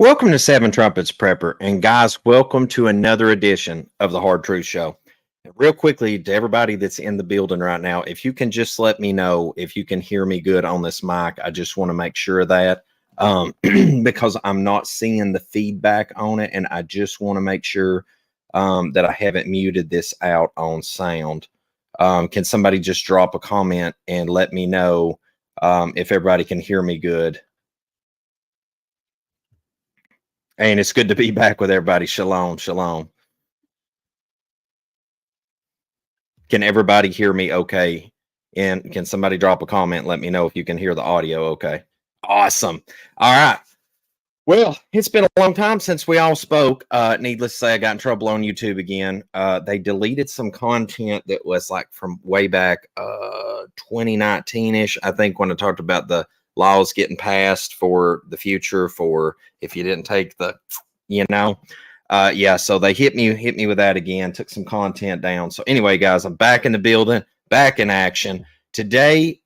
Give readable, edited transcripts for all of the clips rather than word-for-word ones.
Welcome to Seven Trumpets Prepper, and guys, welcome to another edition of the Hard Truth Show. Real quickly, to everybody that's in the building right now, if you can just let me know if you can hear me good on this mic. I just want to make sure of that because I'm not seeing the feedback on it, and I just want to make sure that I haven't muted this out on sound. Can somebody just drop a comment and let me know if everybody can hear me good? And it's good to be back with everybody. Shalom, shalom. Can everybody hear me okay? And can somebody drop a comment and let me know if you can hear the audio okay? Awesome. All right. Well, it's been a long time since we all spoke. Needless to say, I got in trouble on YouTube again. They deleted some content that was like from way back 2019-ish, I think, when I talked about the laws getting passed for the future for if you didn't take the, yeah, so they hit me with that again, took some content down. So anyway, guys, I'm back in the building, back in action today.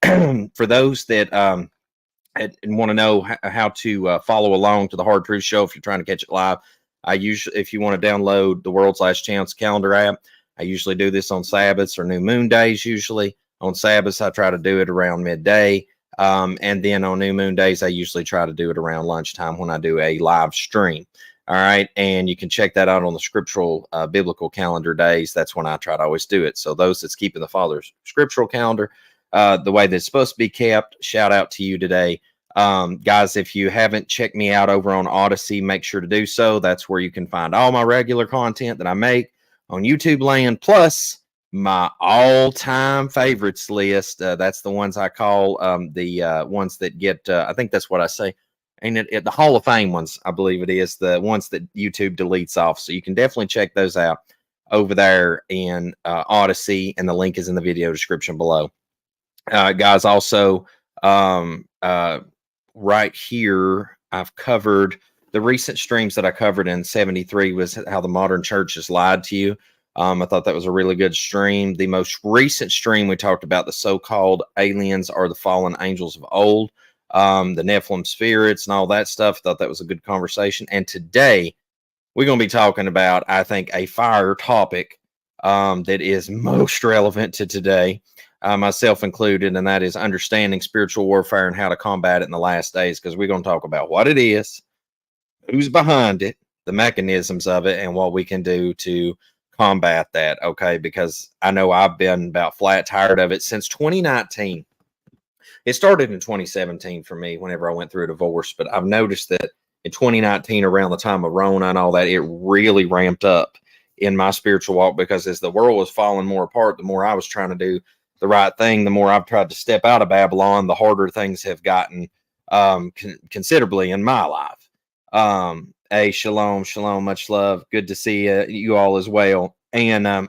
For those that and want to know how to follow along to the Hard Truth Show, if you're trying to catch it live, if you want to download the World's Last Chance calendar app, I usually do this on Sabbaths or new moon days. Usually on Sabbaths, I try to do it around midday. And then on new moon days, I usually try to do it around lunchtime when I do a live stream. All right. And you can check that out on the scriptural biblical calendar days. That's when I try to always do it. So those that's keeping the Father's scriptural calendar the way that's supposed to be kept, shout out to you today. Guys, if you haven't checked me out over on Odyssey, make sure to do so. That's where you can find all my regular content that I make on YouTube land, plus my all-time favorites list. That's the ones I call the ones that get, I think that's what I say. And the Hall of Fame ones, I believe it is, the ones that YouTube deletes off. So you can definitely check those out over there in Odyssey, and the link is in the video description below. Guys, also right here, I've covered the recent streams that I covered in 73 was how the modern church has lied to you. I thought that was a really good stream. The most recent stream, we talked about the so-called aliens are the fallen angels of old, the Nephilim spirits and all that stuff. Thought that was a good conversation. And today we're going to be talking about, I think, a fire topic that is most relevant to today, myself included, and that is understanding spiritual warfare and how to combat it in the last days, because we're going to talk about what it is, who's behind it, the mechanisms of it, and what we can do to combat that, okay? Because I know I've been about flat tired of it since 2019. It started in 2017 for me whenever I went through a divorce, but I've noticed that in 2019, around the time of Rona and all that, it really ramped up in my spiritual walk, because as the world was falling more apart, the more I was trying to do the right thing, the more I've tried to step out of Babylon, the harder things have gotten considerably in my life. Hey, shalom, shalom, much love. Good to see you all as well. And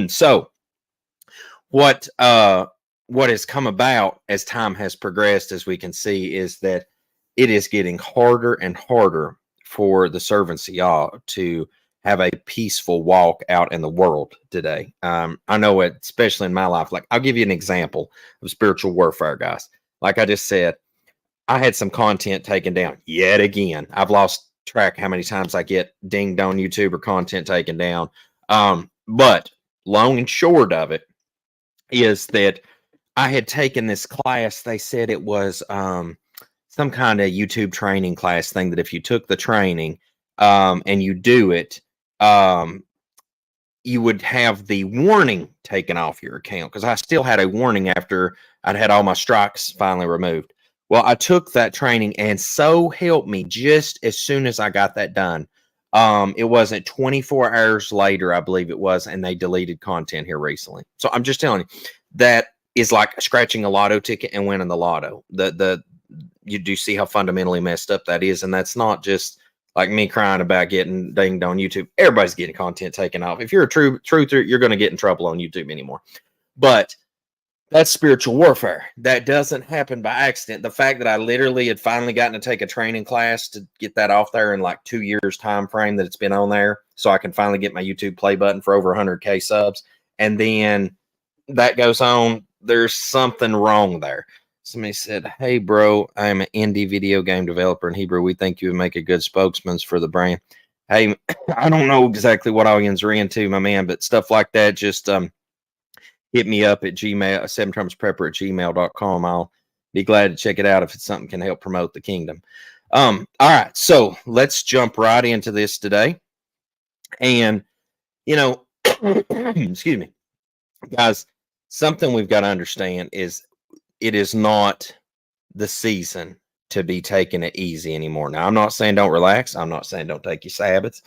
so what has come about as time has progressed, as we can see, is that it is getting harder and harder for the servants of Yah to have a peaceful walk out in the world today. I know it, especially in my life. Like, I'll give you an example of spiritual warfare, guys. Like I just said, I had some content taken down yet again. I've lost track how many times I get dinged on YouTube or content taken down. But long and short of it is that I had taken this class. They said it was some kind of YouTube training class thing, that if you took the training and you do it, you would have the warning taken off your account, because I still had a warning after I'd had all my strikes finally removed. Well, I took that training, and so help me, just as soon as I got that done, it wasn't 24 hours later, I believe it was, and they deleted content here recently. So I'm just telling you, that is like scratching a lotto ticket and winning the lotto. You do see how fundamentally messed up that is, and that's not just like me crying about getting dinged on YouTube. Everybody's getting content taken off. If you're a truther, you're going to get in trouble on YouTube anymore. But that's spiritual warfare. That doesn't happen by accident. The fact that I literally had finally gotten to take a training class to get that off there in like 2 years time frame that it's been on there, so I can finally get my YouTube play button for over 100K subs. And then that goes on. There's something wrong there. Somebody said, "Hey, bro, I'm an indie video game developer in Hebrew. We think you would make a good spokesman for the brand." Hey, I don't know exactly what audience are into, my man, but stuff like that, just hit me up at Gmail, 7timesprepper@gmail.com. I'll be glad to check it out if it's something can help promote the kingdom. All right, so let's jump right into this today. And, excuse me, guys, something we've got to understand is it is not the season to be taking it easy anymore. Now, I'm not saying don't relax. I'm not saying don't take your Sabbaths.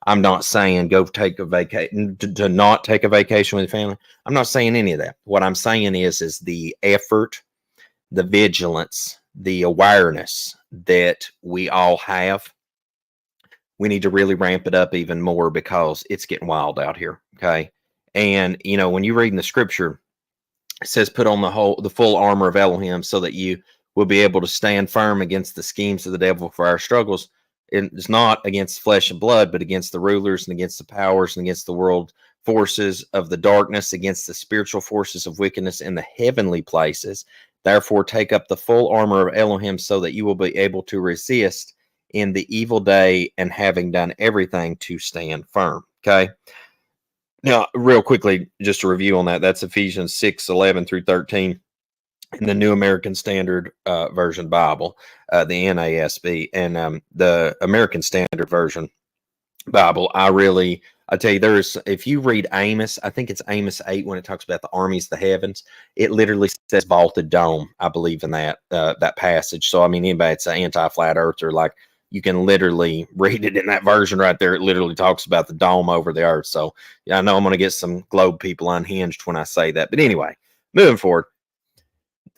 I'm not saying go take a vacation, to not take a vacation with your family. I'm not saying any of that. What I'm saying is the effort, the vigilance, the awareness that we all have. We need to really ramp it up even more because it's getting wild out here. Okay. And, when you read in the scripture, it says, put on the full armor of Elohim so that you will be able to stand firm against the schemes of the devil. For our struggles it's not against flesh and blood, but against the rulers and against the powers and against the world forces of the darkness, against the spiritual forces of wickedness in the heavenly places. Therefore, take up the full armor of Elohim so that you will be able to resist in the evil day, and having done everything, to stand firm. Okay. Now, real quickly, just a review on that. That's Ephesians 6:11-13 in the New American Standard Version Bible, the NASB, and the American Standard Version Bible. I tell you, if you read Amos, I think it's Amos 8 when it talks about the armies, the heavens, it literally says vaulted dome. I believe in that passage. So, I mean, anybody that's an anti-flat earther, like, you can literally read it in that version right there. It literally talks about the dome over the earth. So, yeah, I know I'm going to get some globe people unhinged when I say that. But anyway, moving forward,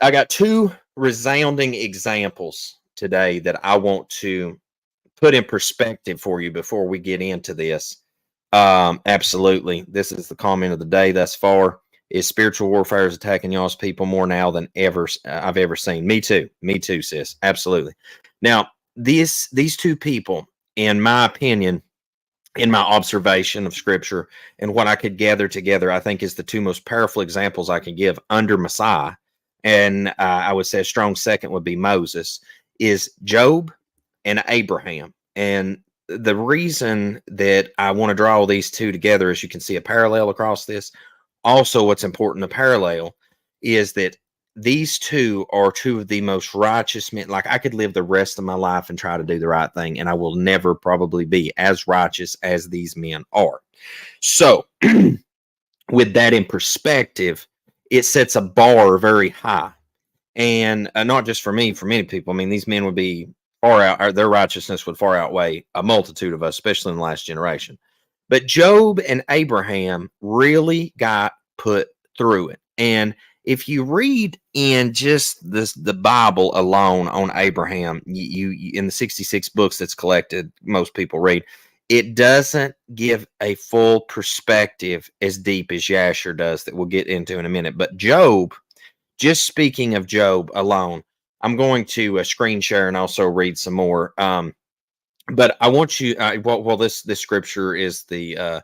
I got two resounding examples today that I want to put in perspective for you before we get into this. Absolutely. This is the comment of the day thus far, is spiritual warfare is attacking y'all's people more now than ever I've ever seen. Me too, sis. Absolutely. Now, these two people, in my opinion, in my observation of scripture and what I could gather together, I think is the two most powerful examples I can give under Messiah. And I would say a strong second would be Moses, is Job and Abraham. And the reason that I want to draw all these two together is you can see a parallel across this. Also, what's important to parallel is that these two are two of the most righteous men. Like, I could live the rest of my life and try to do the right thing, and I will never probably be as righteous as these men are. So, with that in perspective, it sets a bar very high. And not just for me, for many people. I mean, these men would be far out, their righteousness would far outweigh a multitude of us, especially in the last generation. But Job and Abraham really got put through it. And if you read in just the Bible alone on Abraham, you in the 66 books that's collected, most people read, it doesn't give a full perspective as deep as Yasher does, that we'll get into in a minute. But Job, just speaking of Job alone, I'm going to screen share and also read some more. But I want you, this scripture is the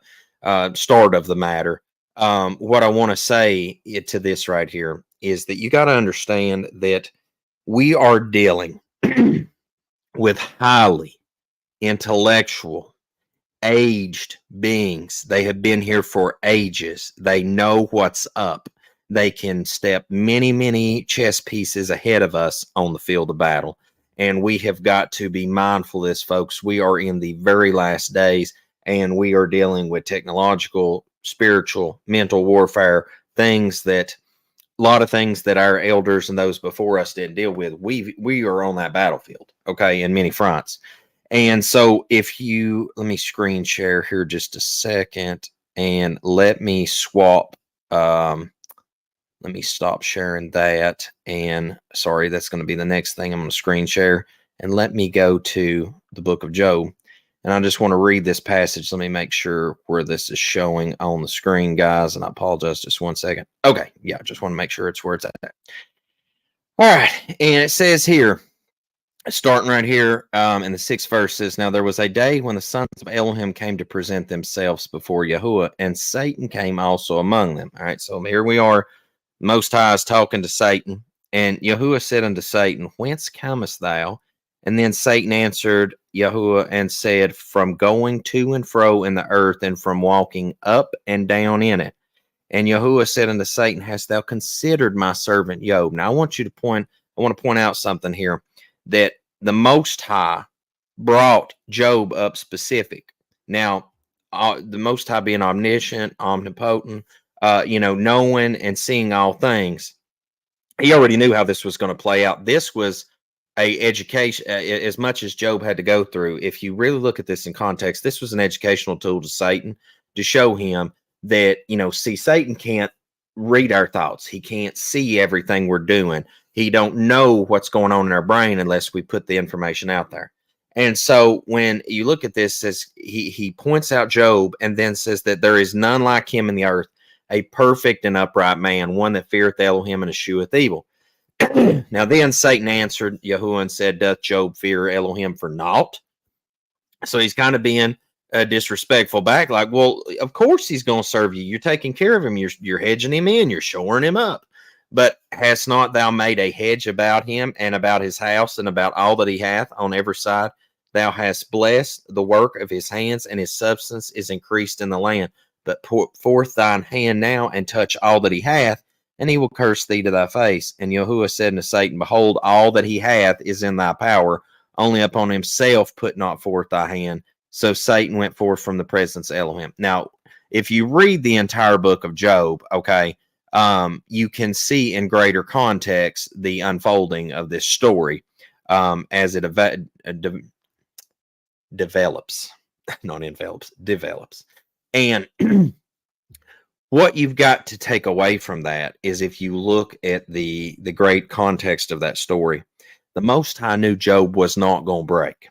start of the matter. What I want to say to this right here is that you got to understand that we are dealing with highly intellectual, aged beings. They have been here for ages. They know what's up. They can step many, many chess pieces ahead of us on the field of battle. And we have got to be mindful of this, folks. We are in the very last days, and we are dealing with technological, spiritual, mental warfare, a lot of things that our elders and those before us didn't deal with. We are on that battlefield, okay, in many fronts. And so let me screen share here just a second, and let me swap. Let me stop sharing that. And sorry, that's going to be the next thing I'm going to screen share. And let me go to the book of Job. And I just want to read this passage. Let me make sure where this is showing on the screen, guys. And I apologize, just one second. Okay. Yeah, I just want to make sure it's where it's at. All right. And it says here, starting right here in the 6th verse, says, now there was a day when the sons of Elohim came to present themselves before Yahuwah, and Satan came also among them. All right. So here we are. Most High is talking to Satan, And Yahuwah said unto Satan, Whence comest thou? And then Satan answered Yahuwah and said, From going to and fro in the earth, and from walking up and down in it. And Yahuwah said unto Satan, Hast thou considered my servant Job? Now I want to point out something here, that the Most High brought Job up specific. Now, the Most High being omniscient, omnipotent, knowing and seeing all things, he already knew how this was going to play out. This was a education, as much as Job had to go through. If you really look at this in context, this was an educational tool to Satan to show him that, see, Satan can't read our thoughts. He can't see everything we're doing. He don't know what's going on in our brain unless we put the information out there. And so when you look at this, says he points out Job and then says that there is none like him in the earth, a perfect and upright man, one that feareth Elohim and escheweth evil. Now then Satan answered Yahuwah and said, Doth Job fear Elohim for naught? So he's kind of being disrespectful back, like, well, of course he's going to serve you. You're taking care of him. You're hedging him in. You're shoring him up. But hast not thou made a hedge about him and about his house and about all that he hath on every side? Thou hast blessed the work of his hands, and his substance is increased in the land. But put forth thine hand now and touch all that he hath, and he will curse thee to thy face. And Yahuwah said unto Satan, Behold, all that he hath is in thy power. Only upon himself put not forth thy hand. So Satan went forth from the presence of Elohim. Now, if you read the entire book of Job, okay, you can see in greater context the unfolding of this story as it develops, not envelops, develops. And what you've got to take away from that is, if you look at the great context of that story, the Most High knew Job was not going to break.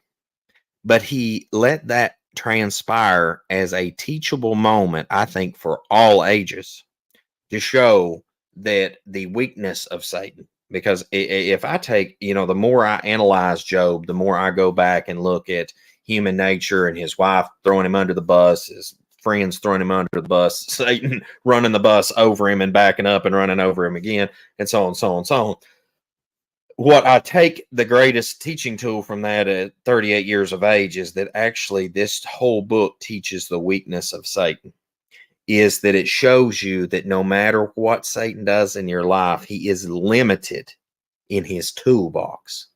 But he let that transpire as a teachable moment, I think, for all ages, to show that the weakness of Satan. Because if I take, the more I analyze Job, the more I go back and look at human nature and his wife throwing him under the bus, his friends throwing him under the bus, Satan running the bus over him and backing up and running over him again, and so on, so on, so on. What I take the greatest teaching tool from that at 38 years of age is that actually this whole book teaches the weakness of Satan, is that it shows you that no matter what Satan does in your life, he is limited in his toolbox.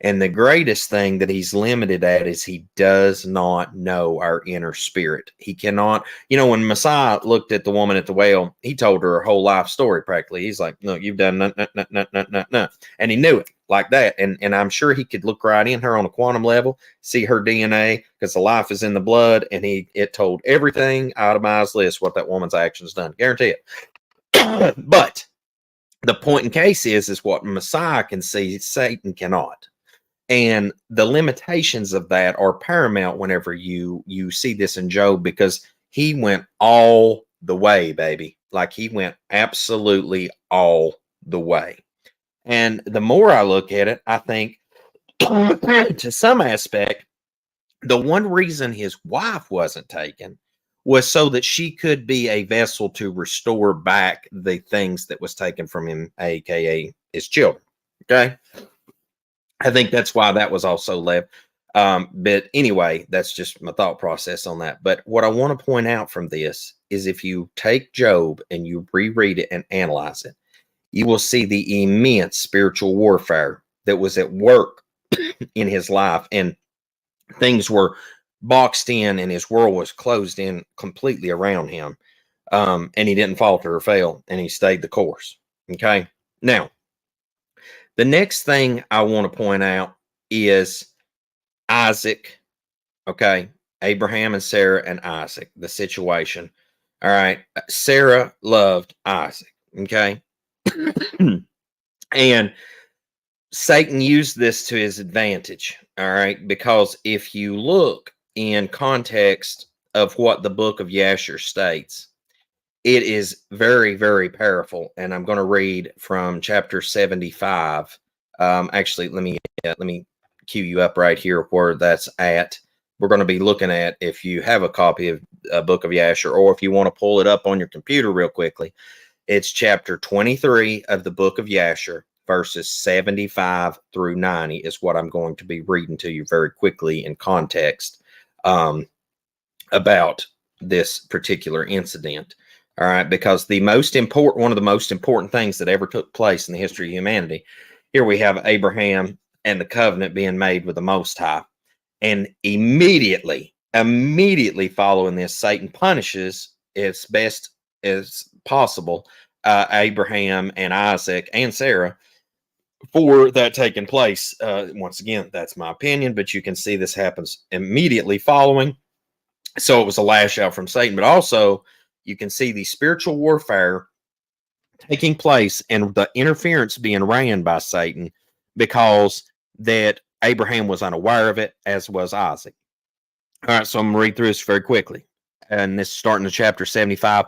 And the greatest thing that he's limited at is he does not know our inner spirit. He cannot, when Messiah looked at the woman at the well, he told her a whole life story practically. He's like, look, you've done no. And he knew it like that. And I'm sure he could look right in her on a quantum level, see her DNA, because the life is in the blood. And it told everything, itemized list, what that woman's actions done. Guarantee it. But the point in case is what Messiah can see, Satan cannot. And the limitations of that are paramount whenever you see this in Job, because he went all the way, baby. Like, he went absolutely all the way. And the more I look at it, I think to some aspect, the one reason his wife wasn't taken was so that she could be a vessel to restore back the things that was taken from him, aka his children. Okay. I think that's why that was also left. But anyway, that's just my thought process on that. But what I want to point out from this is, if you take Job and you reread it and analyze it, you will see the immense spiritual warfare that was at work in his life, and things were boxed in and his world was closed in completely around him. And he didn't falter or fail, and he stayed the course. Okay. Now, the next thing I want to point out is Isaac. Okay. Abraham and Sarah and Isaac, the situation. All right. Sarah loved Isaac. Okay. And Satan used this to his advantage. All right. Because if you look in context of what the book of Yasher states, it is very, very powerful. And I'm going to read from chapter 75. Actually, let me cue you up right here where that's at. We're going to be looking at, if you have a copy of a book of Yasher, or if you want to pull it up on your computer real quickly, it's chapter 23 of the book of Yasher. verses 75 through 90 is what I'm going to be reading to you very quickly in context about this particular incident. All right, because one of the most important things that ever took place in the history of humanity, here we have Abraham and the covenant being made with the Most High. And immediately following this, Satan punishes as best as possible Abraham and Isaac and Sarah for that taking place. Once again, that's my opinion, but you can see this happens immediately following. So it was a lash out from Satan, but also you can see the spiritual warfare taking place and the interference being ran by Satan, because that Abraham was unaware of it, as was Isaac. All right, so I'm going to read through this very quickly. And this is starting in chapter 75.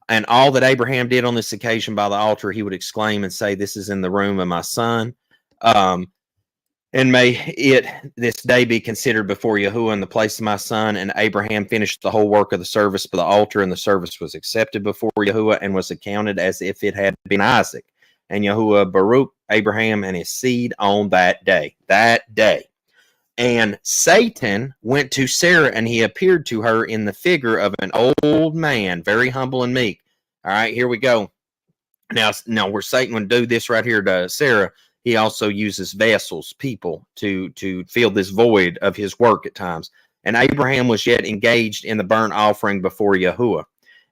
And all that Abraham did on this occasion by the altar, he would exclaim and say, "This is in the room of my son. And may it this day be considered before Yahuwah in the place of my son." And Abraham finished the whole work of the service by the altar, and the service was accepted before Yahuwah and was accounted as if it had been Isaac. And Yahuwah Baruch Abraham and his seed on that day. And Satan went to Sarah, and he appeared to her in the figure of an old man, very humble and meek. All right, here we go. Now where Satan would do this right here to Sarah, he also uses vessels, people, to fill this void of his work at times. And Abraham was yet engaged in the burnt offering before Yahuwah.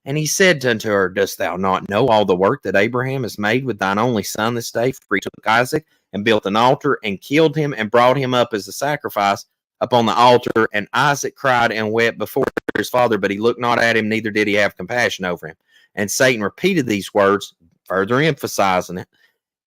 And he said unto her, "Dost thou not know all the work that Abraham has made with thine only son this day? For he took Isaac and built an altar and killed him and brought him up as a sacrifice upon the altar. And Isaac cried and wept before his father, but he looked not at him, neither did he have compassion over him." And Satan repeated these words, further emphasizing it,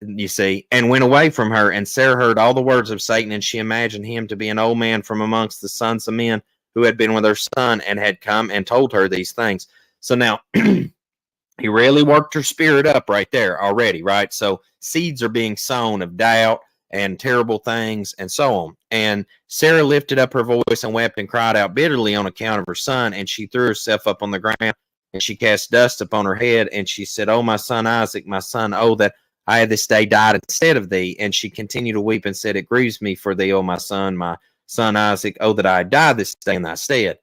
you see, and went away from her. And Sarah heard all the words of Satan, and she imagined him to be an old man from amongst the sons of men who had been with her son and had come and told her these things. So now he really worked her spirit up right there already, right? So seeds are being sown of doubt and terrible things and so on. And Sarah lifted up her voice and wept and cried out bitterly on account of her son. And she threw herself up on the ground, and she cast dust upon her head. And she said, "Oh, my son Isaac, my son, oh, that I had this day died instead of thee." And she continued to weep and said, "It grieves me for thee, O my son Isaac, oh, that I had died this day in thy stead."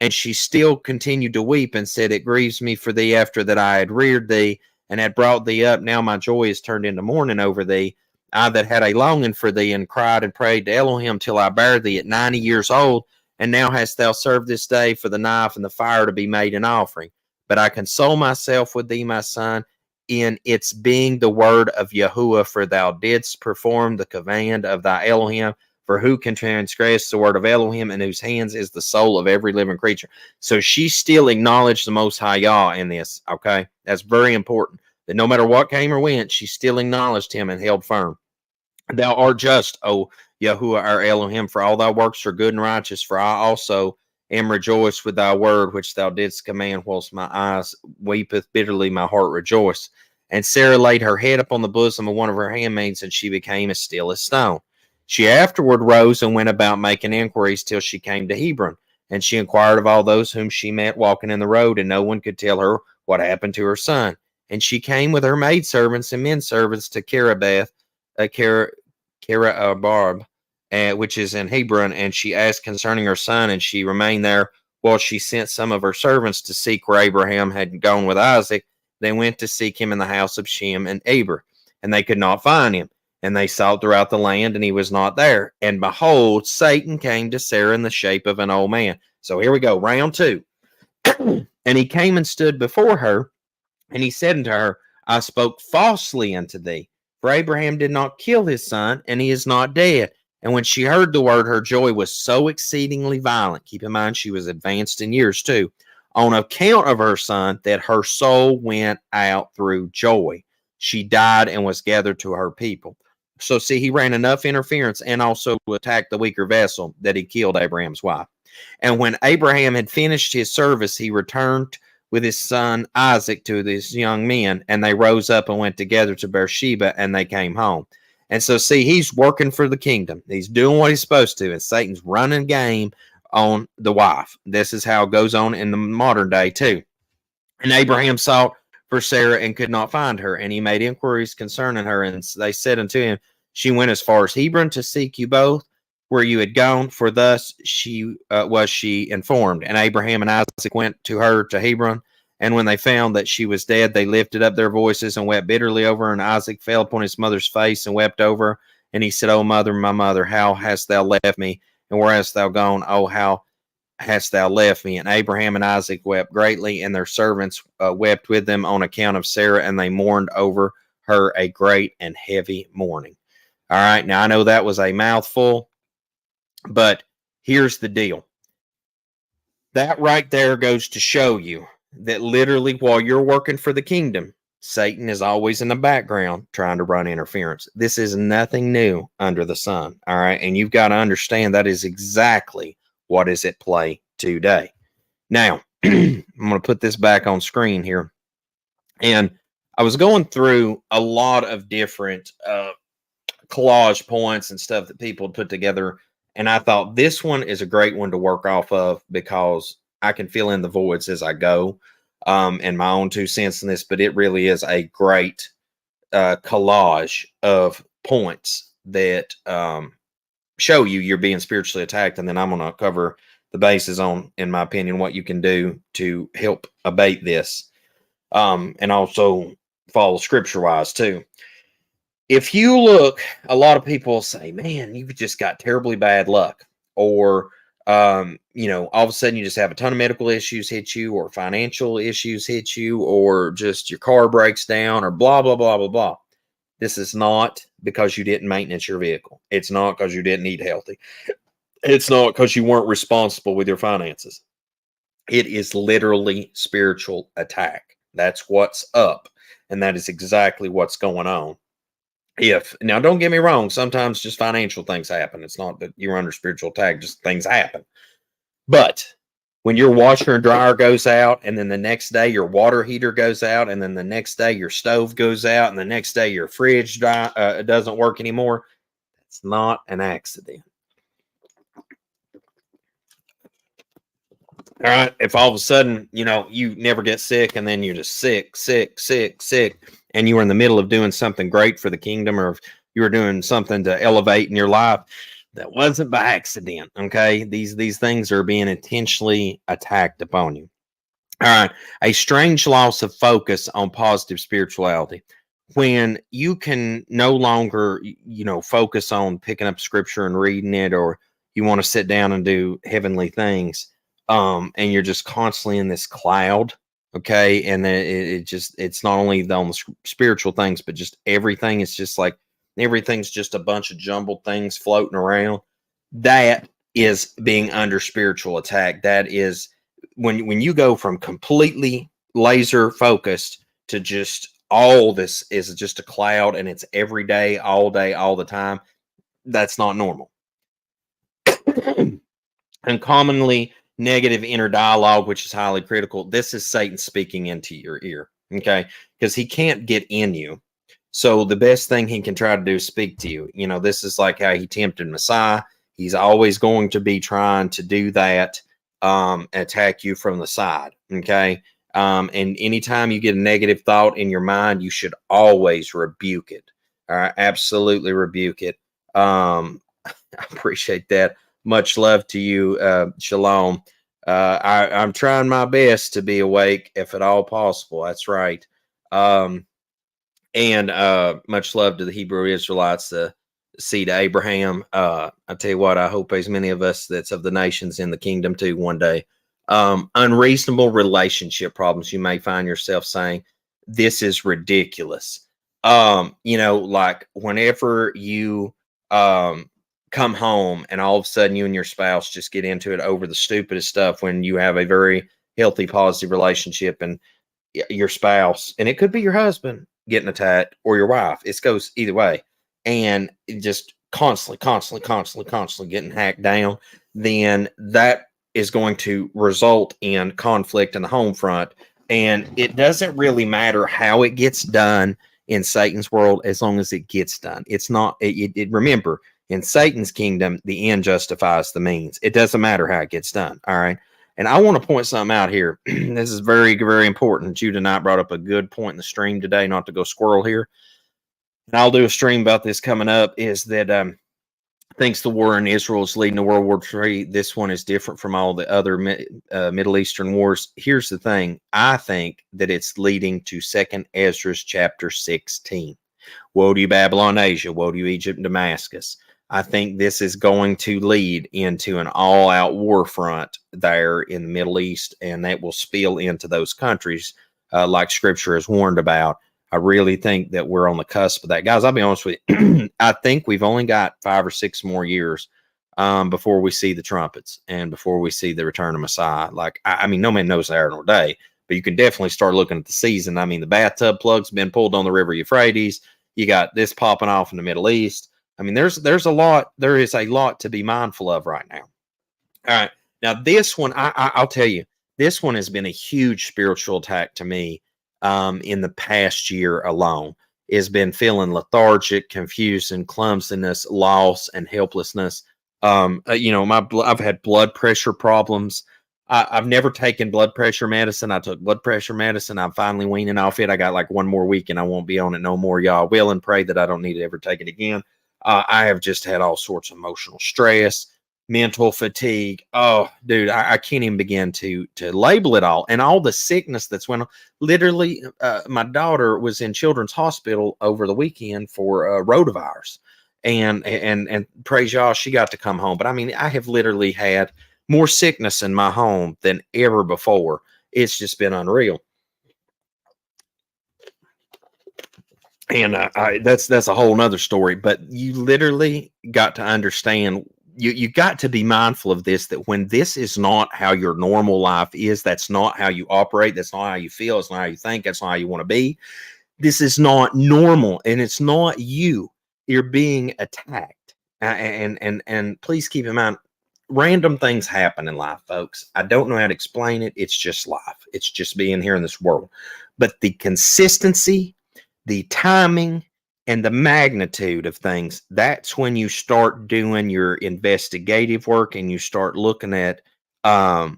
And she still continued to weep and said, "It grieves me for thee after that I had reared thee and had brought thee up. Now my joy is turned into mourning over thee. I that had a longing for thee and cried and prayed to Elohim till I bare thee at 90 years old. And now hast thou served this day for the knife and the fire to be made an offering. But I console myself with thee, my son, in its being the word of Yahuwah, for thou didst perform the command of thy Elohim. For who can transgress the word of Elohim, in whose hands is the soul of every living creature?" So she still acknowledged the Most High Yah in this, okay? That's very important. That no matter what came or went, she still acknowledged him and held firm. "Thou art just, O Yahuwah our Elohim, for all thy works are good and righteous. For I also am rejoiced with thy word, which thou didst command, whilst my eyes weepeth bitterly, my heart rejoiced." And Sarah laid her head upon the bosom of one of her handmaids, and she became as still as stone. She afterward rose and went about making inquiries till she came to Hebron. And she inquired of all those whom she met walking in the road, and no one could tell her what happened to her son. And she came with her maidservants and men servants to Karabarb, which is in Hebron, and she asked concerning her son, and she remained there while she sent some of her servants to seek where Abraham had gone with Isaac. They went to seek him in the house of Shem and Eber, and they could not find him. And they sought throughout the land, and he was not there. And behold, Satan came to Sarah in the shape of an old man. So here we go, round two. And he came and stood before her, and he said unto her, "I spoke falsely unto thee, for Abraham did not kill his son, and he is not dead." And when she heard the word, her joy was so exceedingly violent. Keep in mind, she was advanced in years too, on account of her son, that her soul went out through joy. She died and was gathered to her people. So see, he ran enough interference and also attacked the weaker vessel that he killed Abraham's wife. And when Abraham had finished his service, he returned with his son Isaac to these young men, and they rose up and went together to Beersheba, and they came home. And so see, he's working for the kingdom. He's doing what he's supposed to, and Satan's running game on the wife. This is how it goes on in the modern day too. And Abraham sought for Sarah and could not find her. And he made inquiries concerning her, and they said unto him, she went as far as Hebron to seek you both where you had gone, for thus she was she informed. And Abraham and Isaac went to her to Hebron, and when they found that she was dead, they lifted up their voices and wept bitterly over her. And Isaac fell upon his mother's face and wept over her. And he said, O mother, my mother, how hast thou left me? And where hast thou gone? Oh, how hast thou left me? And Abraham and Isaac wept greatly, and their servants wept with them on account of Sarah, and they mourned over her a great and heavy mourning. All right, now I know that was a mouthful, but here's the deal. That right there goes to show you that literally while you're working for the kingdom, Satan is always in the background trying to run interference. This is nothing new under the sun. All right. And you've got to understand that is exactly what is at play today. Now, I'm going to put this back on screen here. And I was going through a lot of different collage points and stuff that people put together. And I thought this one is a great one to work off of because I can fill in the voids as I go, and my own 2 cents in this, but it really is a great collage of points that show you you're being spiritually attacked. And then I'm going to cover the bases on, in my opinion, what you can do to help abate this, and also follow scripture wise too. If you look, a lot of people say, man, you've just got terribly bad luck, or you know, all of a sudden you just have a ton of medical issues hit you, or financial issues hit you, or just your car breaks down, or blah, blah, blah, blah, blah. This is not because you didn't maintenance your vehicle. It's not because you didn't eat healthy. It's not because you weren't responsible with your finances. It is literally spiritual attack. That's what's up. And that is exactly what's going on. Now, don't get me wrong, sometimes just financial things happen. It's not that you're under spiritual attack, just things happen. But when your washer and dryer goes out, and then the next day your water heater goes out, and then the next day your stove goes out, and the next day your fridge doesn't work anymore, it's not an accident. All right. If all of a sudden, you know, you never get sick, and then you're just sick, and you were in the middle of doing something great for the kingdom, or if you were doing something to elevate in your life, that wasn't by accident. Okay. These things are being intentionally attacked upon you. All right. A strange loss of focus on positive spirituality. When you can no longer, you know, focus on picking up scripture and reading it, or you want to sit down and do heavenly things, and you're just constantly in this cloud, okay? And then it's not only on the spiritual things, but just everything. It's just like everything's just a bunch of jumbled things floating around. That is being under spiritual attack. That is when you go from completely laser focused to just all this is just a cloud, and it's every day, all the time. That's not normal. And commonly negative inner dialogue, which is highly critical. This is Satan speaking into your ear, okay? Because he can't get in you. So the best thing he can try to do is speak to you. You know, this is like how he tempted Messiah. He's always going to be trying to do that, attack you from the side, okay? And anytime you get a negative thought in your mind, you should always rebuke it. All right, absolutely rebuke it. I appreciate that. Much love to you, Shalom. I'm trying my best to be awake, if at all possible. That's right. And much love to the Hebrew Israelites, the seed of Abraham. I tell you what, I hope as many of us that's of the nations in the kingdom too one day. Unreasonable relationship problems. You may find yourself saying, this is ridiculous. You know, like whenever you come home and all of a sudden you and your spouse just get into it over the stupidest stuff, when you have a very healthy, positive relationship, and your spouse, and it could be your husband, getting attacked, or your wife. It goes either way. And it just constantly getting hacked down. Then that is going to result in conflict in the home front. And it doesn't really matter how it gets done in Satan's world, as long as it gets done. It's not, remember, in Satan's kingdom, the end justifies the means. It doesn't matter how it gets done. All right. And I want to point something out here. This is very, very important. Jude and I brought up a good point in the stream today, not to go squirrel here. And I'll do a stream about this coming up, is that thanks the war in Israel is leading to World War III. This one is different from all the other Middle Eastern wars. Here's the thing. I think that it's leading to 2nd Ezra chapter 16. Woe to you, Babylon, Asia. Woe to you, Egypt and Damascus. I think this is going to lead into an all-out war front there in the Middle East, and that will spill into those countries like Scripture has warned about. I really think that we're on the cusp of that. Guys, I'll be honest with you. I think we've only got 5 or 6 more years before we see the trumpets and before we see the return of Messiah. Like, I mean, no man knows the hour nor day, but you can definitely start looking at the season. I mean, the bathtub plug's been pulled on the river Euphrates. You got this popping off in the Middle East. I mean, there is a lot to be mindful of right now. All right. Now, this one, I'll tell you, this one has been a huge spiritual attack to me. In the past year alone, has been feeling lethargic, confusion, clumsiness, loss, and helplessness. I've had blood pressure problems. I've never taken blood pressure medicine. I took blood pressure medicine. I'm finally weaning off it. I got like 1 more week and I won't be on it no more. Y'all will and pray that I don't need to ever take it again. I have just had all sorts of emotional stress, mental fatigue. Oh, dude, I can't even begin to label it all. And all the sickness that's went on. Literally, my daughter was in Children's Hospital over the weekend for rotavirus. And praise y'all, she got to come home. But I mean, I have literally had more sickness in my home than ever before. It's just been unreal. And that's a whole nother story. But you literally got to understand, you got to be mindful of this, that when this is not how your normal life is, that's not how you operate, that's not how you feel, it's not how you think, that's not how you want to be. This is not normal, and it's not you. You're being attacked. And please keep in mind, random things happen in life, folks. I don't know how to explain it. It's just life. It's just being here in this world. But the consistency, the timing, and the magnitude of things, that's when you start doing your investigative work and you start looking at that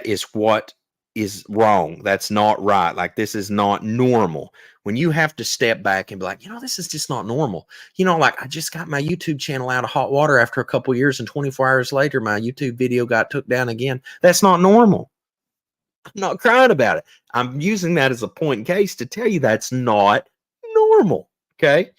is what is wrong. That's not right. Like, this is not normal. When you have to step back and be like, this is just not normal. Like, I just got my YouTube channel out of hot water after a couple years, and 24 hours later, my YouTube video got took down again. That's not normal. I'm not crying about it. I'm using that as a point in case to tell you that's not normal. Okay.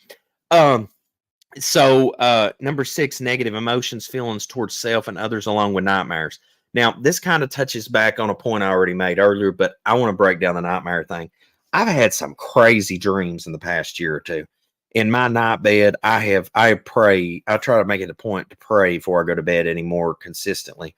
So number 6, negative emotions, feelings towards self and others, along with nightmares. Now, this kind of touches back on a point I already made earlier, but I want to break down the nightmare thing. I've had some crazy dreams in the past year or two. In my night bed, I pray. I try to make it a point to pray before I go to bed anymore consistently,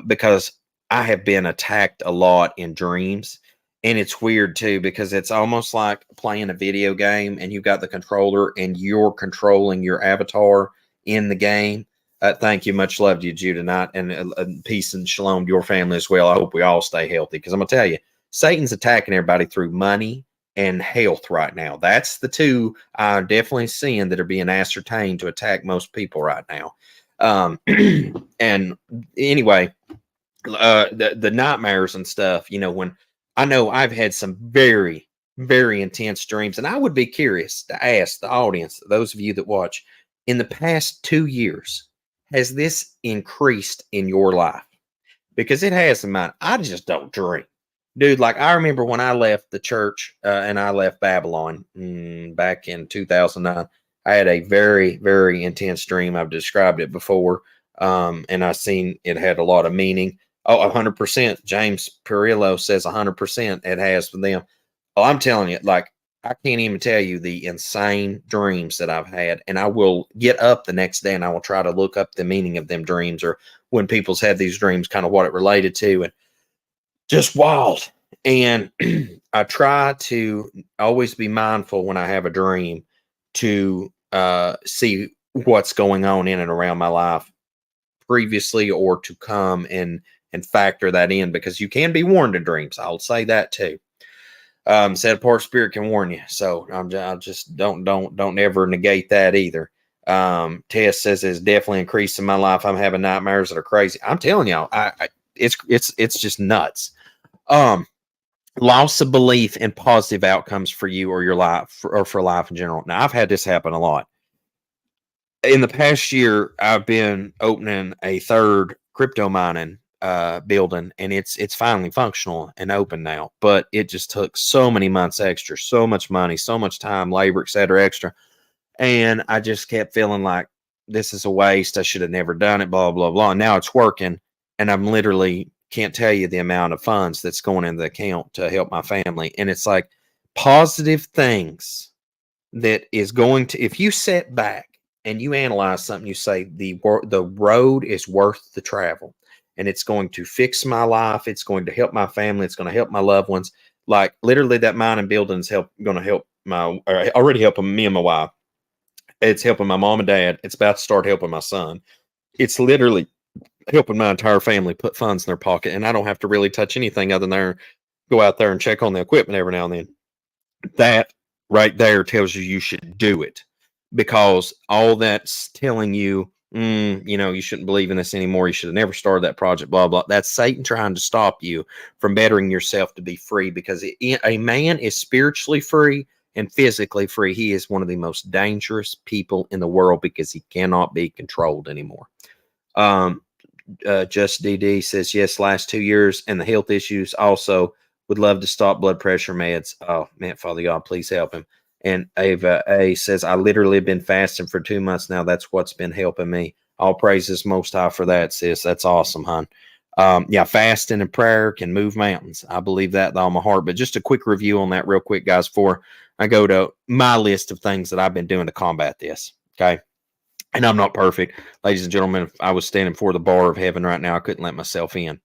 because I have been attacked a lot in dreams. And it's weird too, because it's almost like playing a video game and you've got the controller and you're controlling your avatar in the game. Thank you. Much love to you, Judah Knight, and peace and shalom to your family as well. I hope we all stay healthy, because I'm going to tell you, Satan's attacking everybody through money and health right now. That's the two I'm definitely seeing that are being ascertained to attack most people right now. And anyway, the nightmares and stuff, when I know I've had some very, very intense dreams, and I would be curious to ask the audience, those of you that watch, in the past 2 years, has this increased in your life? Because it has in mine. I just don't dream. Dude, like, I remember when I left the church and I left Babylon back in 2009, I had a very, very intense dream. I've described it before, and I've seen it had a lot of meaning. Oh, 100%. James Perillo says 100% it has for them. Oh, I'm telling you, like, I can't even tell you the insane dreams that I've had. And I will get up the next day and I will try to look up the meaning of them dreams, or when people's had these dreams, kind of what it related to, and just wild. And I try to always be mindful when I have a dream to see what's going on in and around my life previously or to come, and factor that in, because you can be warned in dreams. I'll say that too. Set apart spirit can warn you. So I just don't ever negate that either. Tess says it's definitely increased in my life. I'm having nightmares that are crazy. I'm telling y'all, it's just nuts. Loss of belief in positive outcomes for you or your life, or for life in general. Now, I've had this happen a lot. In the past year, I've been opening a third crypto mining building, and it's finally functional and open now. But it just took so many months extra, so much money, so much time, labor, etc. extra. And I just kept feeling like this is a waste. I should have never done it, blah, blah, blah. And now it's working. And I'm literally can't tell you the amount of funds that's going in the account to help my family. And it's like positive things that is going to, if you sit back and you analyze something, you say the road is worth the travel, and it's going to fix my life. It's going to help my family. It's going to help my loved ones. Like literally that mining building is going to help already helping me and my wife. It's helping my mom and dad. It's about to start helping my son. It's literally helping my entire family put funds in their pocket. And I don't have to really touch anything other than go out there and check on the equipment every now and then. That right there tells you should do it, because all that's telling you, you shouldn't believe in this anymore. You should have never started that project, blah, blah. That's Satan trying to stop you from bettering yourself to be free, because a man is spiritually free and physically free. He is one of the most dangerous people in the world because he cannot be controlled anymore. Just DD says, yes, last 2 years and the health issues also would love to stop blood pressure meds. Oh, man, Father God, please help him. And Ava A says, I literally have been fasting for 2 months now. That's what's been helping me. All praises Most High for that, sis. That's awesome, hon. Yeah, fasting and prayer can move mountains. I believe that with all my heart. But just a quick review on that real quick, guys, before I go to my list of things that I've been doing to combat this. Okay. And I'm not perfect. Ladies and gentlemen, if I was standing before the bar of heaven right now, I couldn't let myself in.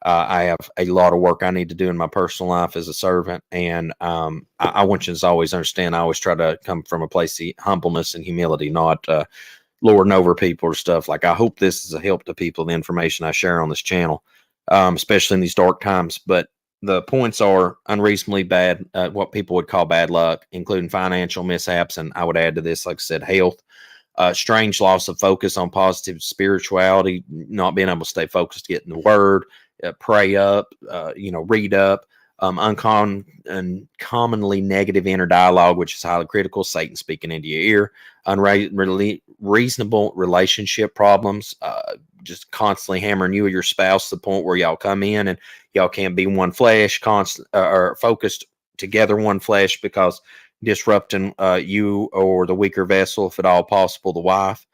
I have a lot of work I need to do in my personal life as a servant. And I want you to always understand, I always try to come from a place of humbleness and humility, not lording over people or stuff. Like, I hope this is a help to people, the information I share on this channel, especially in these dark times. But the points are unreasonably bad, what people would call bad luck, including financial mishaps. And I would add to this, like I said, health. Strange loss of focus on positive spirituality, not being able to stay focused, getting the word, pray up, read up, uncommonly negative inner dialogue, which is highly critical, Satan speaking into your ear, unreasonable relationship problems, just constantly hammering you or your spouse to the point where y'all come in and y'all can't be one flesh, or focused together one flesh, because disrupting you or the weaker vessel, if at all possible, the wife.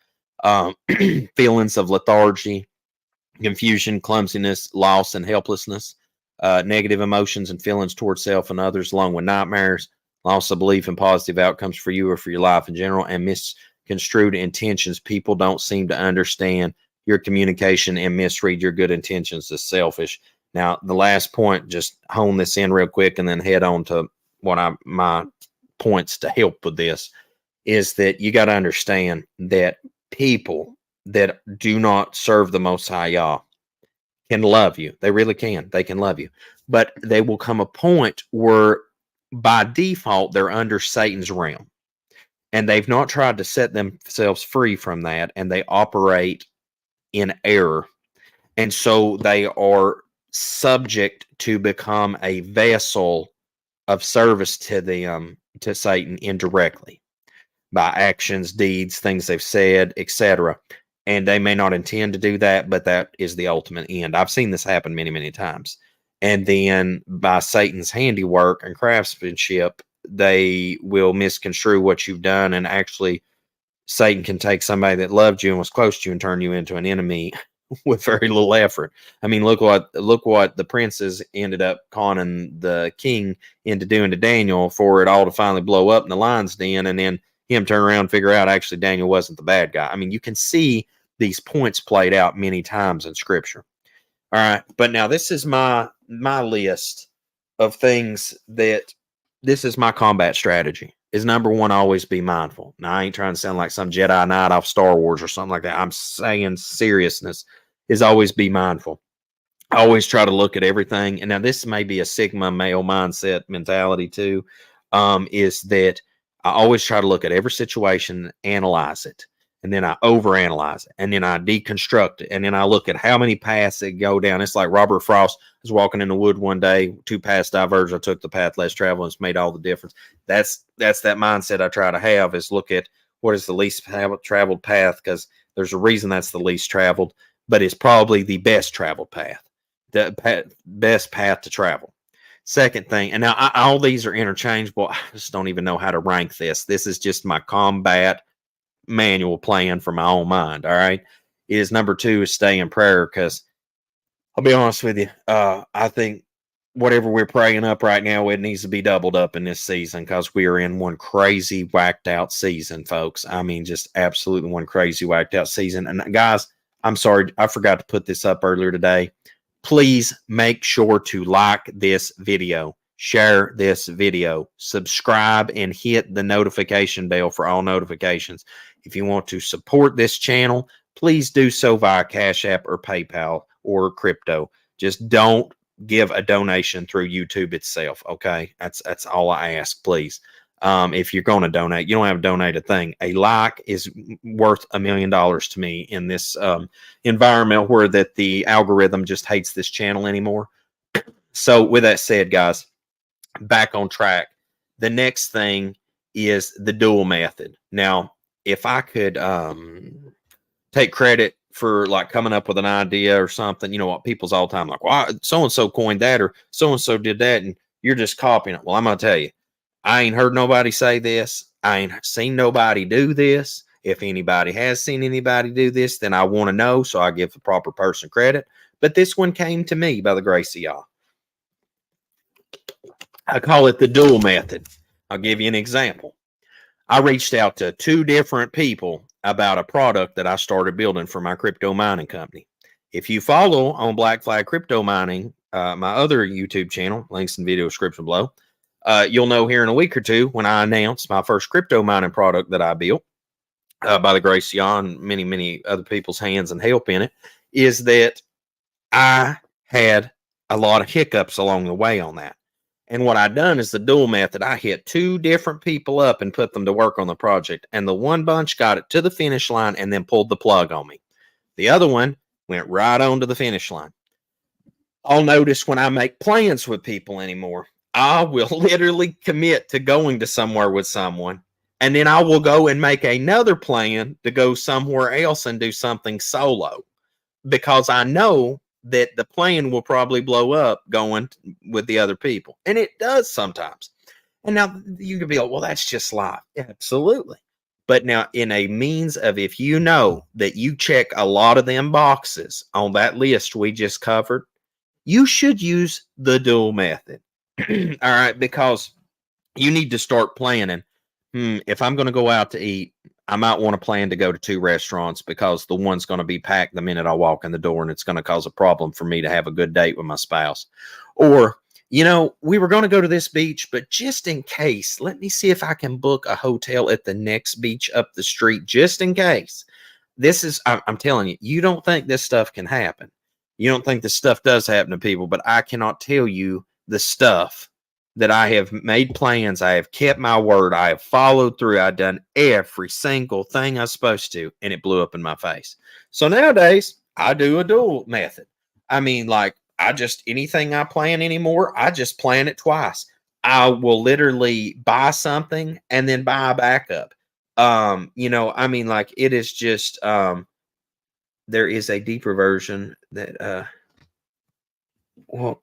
Feelings of lethargy, confusion, clumsiness, loss, and helplessness. Negative emotions and feelings towards self and others, along with nightmares, loss of belief in positive outcomes for you or for your life in general, and misconstrued intentions. People don't seem to understand your communication and misread your good intentions as selfish. Now, the last point, just hone this in real quick and then head on to my points to help with this, is that you got to understand that people that do not serve the Most High Yah can love you. They really can. They can love you. But they will come a point where by default, they're under Satan's realm. And they've not tried to set themselves free from that. And they operate in error. And so they are subject to become a vessel of service to them, to Satan, indirectly by actions, deeds, things they've said, etc. And they may not intend to do that, but that is the ultimate end. I've seen this happen many, many times. And then by Satan's handiwork and craftsmanship, they will misconstrue what you've done. And actually, Satan can take somebody that loved you and was close to you and turn you into an enemy with very little effort. I mean, look what the princes ended up conning the king into doing to Daniel, for it all to finally blow up in the lion's den, and then him turn around and figure out actually Daniel wasn't the bad guy. I mean, you can see these points played out many times in Scripture. All right, but now this is my list of things that this is my combat strategy. Is number one, always be mindful. Now, I ain't trying to sound like some Jedi Knight off Star Wars or something like that. I'm saying seriousness is always be mindful. I always try to look at everything. And now this may be a Sigma male mindset mentality too, is that I always try to look at every situation, analyze it, and then I overanalyze it, and then I deconstruct it, and then I look at how many paths that go down. It's like Robert Frost was walking in the wood one day, 2 paths diverged. I took the path less traveled, and it's made all the difference. That's that mindset I try to have, is look at what is the least traveled path, because there's a reason that's the least traveled, but it's probably the best traveled path, the best path to travel. Second thing, and now all these are interchangeable. I just don't even know how to rank this. This is just my combat manual plan for my own mind. All right. Is number 2 is stay in prayer, because I'll be honest with you. I think whatever we're praying up right now, it needs to be doubled up in this season, because we are in one crazy whacked out season, folks. I mean, just absolutely one crazy whacked out season. And guys, I'm sorry, I forgot to put this up earlier today. Please make sure to like this video, share this video, subscribe, and hit the notification bell for all notifications. If you want to support this channel, please do so via Cash App or PayPal or crypto. Just don't give a donation through YouTube itself. Okay, that's all I ask, please. If you're going to donate, you don't have to donate a thing. A like is worth $1 million to me in this environment where that the algorithm just hates this channel anymore. So with that said, guys, back on track. The next thing is the dual method. Now, if I could take credit for like coming up with an idea or something, you know what, people's all the time like, well, so-and-so coined that, or so-and-so did that, and you're just copying it. Well, I'm going to tell you, I ain't heard nobody say this. I ain't seen nobody do this. If anybody has seen anybody do this, then I want to know, so I give the proper person credit. But this one came to me by the grace of y'all. I call it the dual method. I'll give you an example. I reached out to 2 different people about a product that I started building for my crypto mining company. If you follow on Black Flag Crypto Mining, my other YouTube channel, links in the video description below, you'll know here in a week or 2 when I announce my first crypto mining product that I built by the grace of y'all and many, many other people's hands and help in it, is that I had a lot of hiccups along the way on that. And what I done is the dual method. I hit 2 different people up and put them to work on the project. And the one bunch got it to the finish line and then pulled the plug on me. The other one went right on to the finish line. I'll notice when I make plans with people anymore, I will literally commit to going to somewhere with someone, and then I will go and make another plan to go somewhere else and do something solo, because I know that the plan will probably blow up going with the other people. And it does sometimes. And now you can be like, well, that's just life. Absolutely. But now in a means of, if you know that you check a lot of them boxes on that list we just covered, you should use the dual method. All right. Because you need to start planning. If I'm going to go out to eat, I might want to plan to go to 2 restaurants, because the one's going to be packed the minute I walk in the door, and it's going to cause a problem for me to have a good date with my spouse. Or, you know, we were going to go to this beach, but just in case, let me see if I can book a hotel at the next beach up the street, just in case. This is, I'm telling you, you don't think this stuff can happen. You don't think this stuff does happen to people, but I cannot tell you the stuff that I have made plans. I have kept my word. I have followed through. I've done every single thing I was supposed to, and it blew up in my face. So nowadays, I do a dual method. I mean, like, anything I plan anymore, I just plan it twice. I will literally buy something and then buy a backup. You know, I mean, like, it is just, there is a deeper version that, well,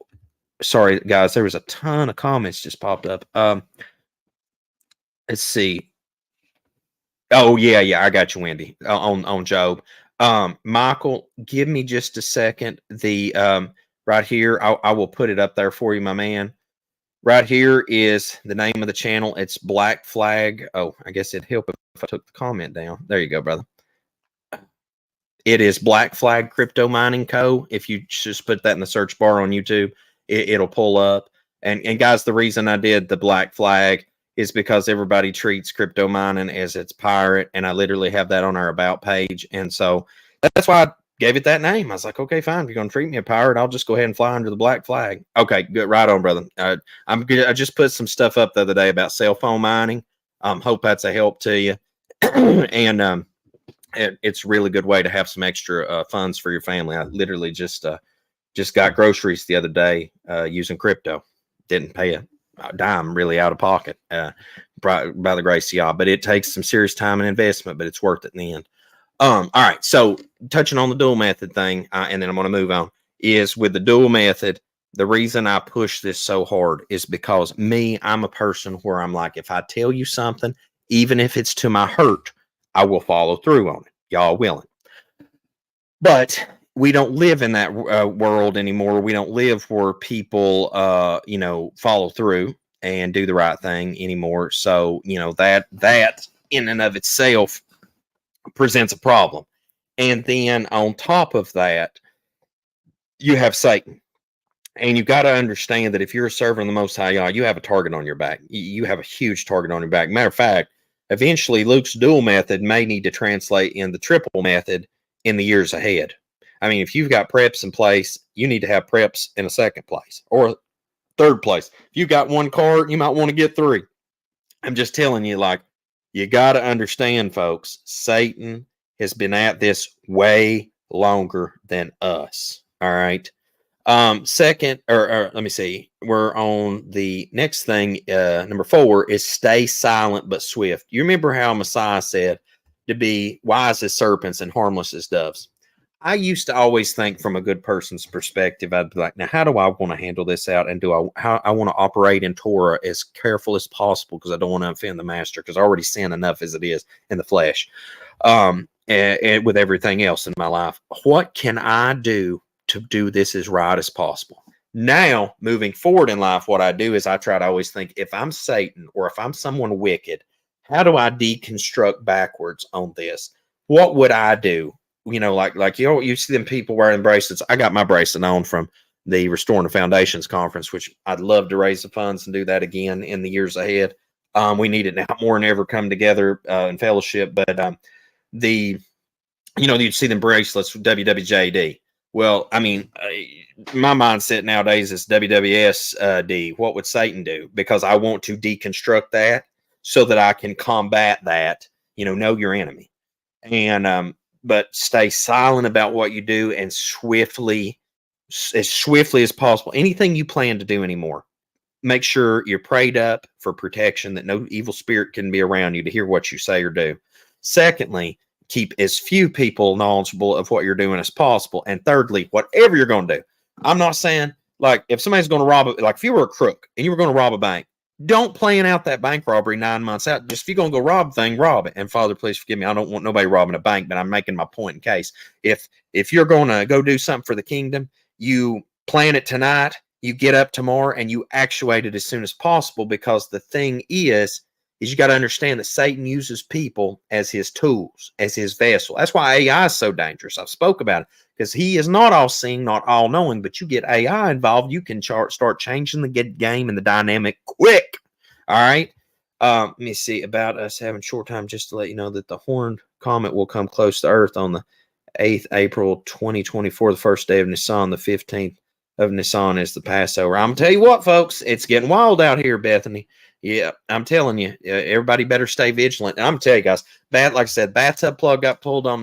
sorry, guys, there was a ton of comments just popped up. Let's see. Oh, yeah, I got you, Wendy, on Job. Michael, give me just a second. The right here, I will put it up there for you, my man. Right here is the name of the channel. It's Black Flag. Oh, I guess it'd help if I took the comment down. There you go, brother. It is Black Flag Crypto Mining Co. If you just put that in the search bar on YouTube, it'll pull up. And guys, the reason I did the Black Flag is because everybody treats crypto mining as it's pirate, and I literally have that on our about page. And so that's why I gave it that name. I was like, okay, fine. If you're going to treat me a pirate, I'll just go ahead and fly under the Black Flag. Okay, good. Right on, brother. I'm good. I just put some stuff up the other day about cell phone mining. Hope that's a help to you. And it's a really good way to have some extra funds for your family. I literally just got groceries the other day using crypto. Didn't pay a dime really out of pocket by the grace of y'all, but it takes some serious time and investment, but it's worth it in the end. All right. So touching on the dual method thing, and then I'm going to move on, is with the dual method, the reason I push this so hard is because I'm a person where I'm like, if I tell you something, even if it's to my hurt, I will follow through on it. Y'all willing. But we don't live in that world anymore. We don't live where people, follow through and do the right thing anymore. So, that in and of itself presents a problem. And then on top of that, you have Satan. And you've got to understand that if you're serving the Most High God, you have a target on your back. You have a huge target on your back. Matter of fact, eventually Luke's dual method may need to translate in the triple method in the years ahead. I mean, if you've got preps in place, you need to have preps in a second place or third place. If you've got one card, you might want to get three. I'm just telling you, you got to understand, folks, Satan has been at this way longer than us. All right. Second, or let me see, we're on the next thing. Number 4 is stay silent but swift. You remember how Messiah said to be wise as serpents and harmless as doves. I used to always think from a good person's perspective, I'd be like, now, how do I want to handle this out? And how I want to operate in Torah as careful as possible, because I don't want to offend the master, because I already sin enough as it is in the flesh, and with everything else in my life. What can I do to do this as right as possible? Now, moving forward in life, what I do is I try to always think, if I'm Satan or if I'm someone wicked, how do I deconstruct backwards on this? What would I do? You see them people wearing bracelets. I got my bracelet on from the Restoring the Foundations conference, which I'd love to raise the funds and do that again in the years ahead. We need it now more than ever, come together in fellowship. But you'd see them bracelets with WWJD. Well, I mean, my mindset nowadays is WWSD. What would Satan do? Because I want to deconstruct that so that I can combat that. Know your enemy, and but stay silent about what you do, and as swiftly as possible. Anything you plan to do anymore, make sure you're prayed up for protection, that no evil spirit can be around you to hear what you say or do. Secondly, keep as few people knowledgeable of what you're doing as possible. And thirdly, whatever you're going to do, I'm not saying, if somebody's going to rob if you were a crook and you were going to rob a bank, don't plan out that bank robbery 9 months out. Just if you're going to go rob a thing, rob it. And Father, please forgive me, I don't want nobody robbing a bank, but I'm making my point in case. If you're going to go do something for the kingdom, you plan it tonight, you get up tomorrow, and you actuate it as soon as possible, because the thing is you got to understand that Satan uses people as his tools, as his vessel. That's why AI is so dangerous. I've spoke about it, because he is not all seeing, not all knowing, but you get AI involved, you can start changing the game and the dynamic quick. All right. Let me see about us having short time, just to let you know that the horned comet will come close to Earth on the 8th April 2024, the first day of Nisan. The 15th of Nisan is the Passover. I'm going to tell you what, folks, it's getting wild out here, Bethany. Yeah, I'm telling you, everybody better stay vigilant. And I'm going to tell you guys, like I said, bathtub plug got pulled on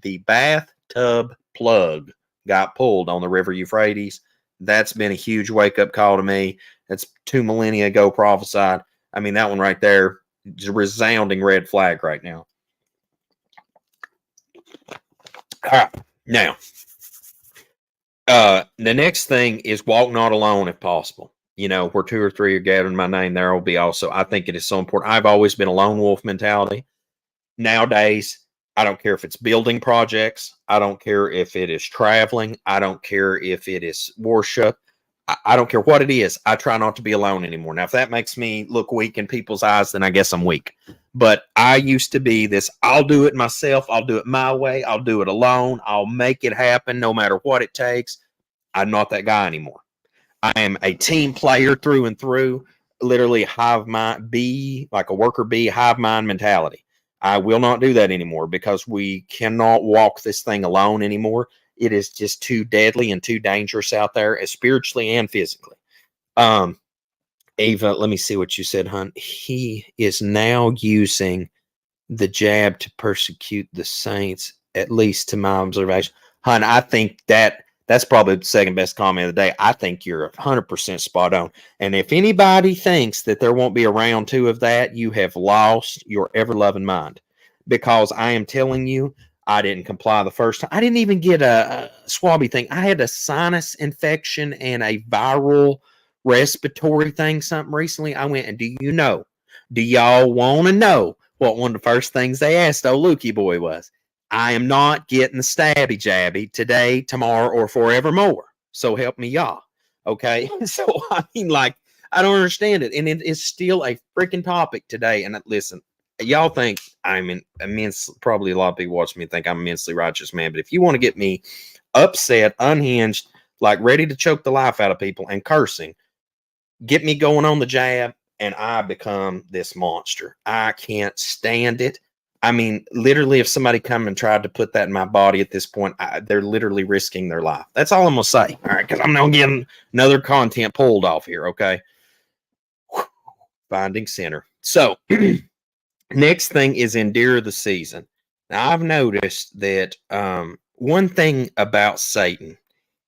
the bathtub plug got pulled on the River Euphrates. That's been a huge wake-up call to me. That's 2 millennia ago prophesied. I mean, that one right there is a resounding red flag right now. All right, now, the next thing is walk not alone if possible. Where 2 or 3 are gathered in my name, there will be also. I think it is so important. I've always been a lone wolf mentality. Nowadays, I don't care if it's building projects. I don't care if it is traveling. I don't care if it is worship. I don't care what it is. I try not to be alone anymore. Now, if that makes me look weak in people's eyes, then I guess I'm weak. But I used to be this, I'll do it myself. I'll do it my way. I'll do it alone. I'll make it happen no matter what it takes. I'm not that guy anymore. I am a team player through and through, literally hive mind, like a worker bee, hive mind mentality. I will not do that anymore, because we cannot walk this thing alone anymore. It is just too deadly and too dangerous out there, as spiritually and physically. Ava, let me see what you said, hon. He is now using the jab to persecute the saints, at least to my observation. Hun, I think that's probably the second best comment of the day. I think you're 100% spot on. And if anybody thinks that there won't be a round 2 of that, you have lost your ever-loving mind. Because I am telling you, I didn't comply the first time. I didn't even get a swabby thing. I had a sinus infection and a viral respiratory thing, something recently. I went, and do y'all want to know what one of the first things they asked old Lukey boy was? I am not getting the stabby jabby today, tomorrow, or forevermore. So help me y'all. Okay. So, I mean, like, I don't understand it. And it is still a freaking topic today. And listen, y'all think I'm an immense, probably a lot of people watching me think I'm an immensely righteous man. But if you want to get me upset, unhinged, like ready to choke the life out of people and cursing, get me going on the jab, and I become this monster. I can't stand it. I mean, literally, if somebody come and tried to put that in my body at this point, they're literally risking their life. That's all I'm going to say. All right, because I'm now getting another content pulled off here, okay? Finding center. So, next thing is endure the season. Now, I've noticed that one thing about Satan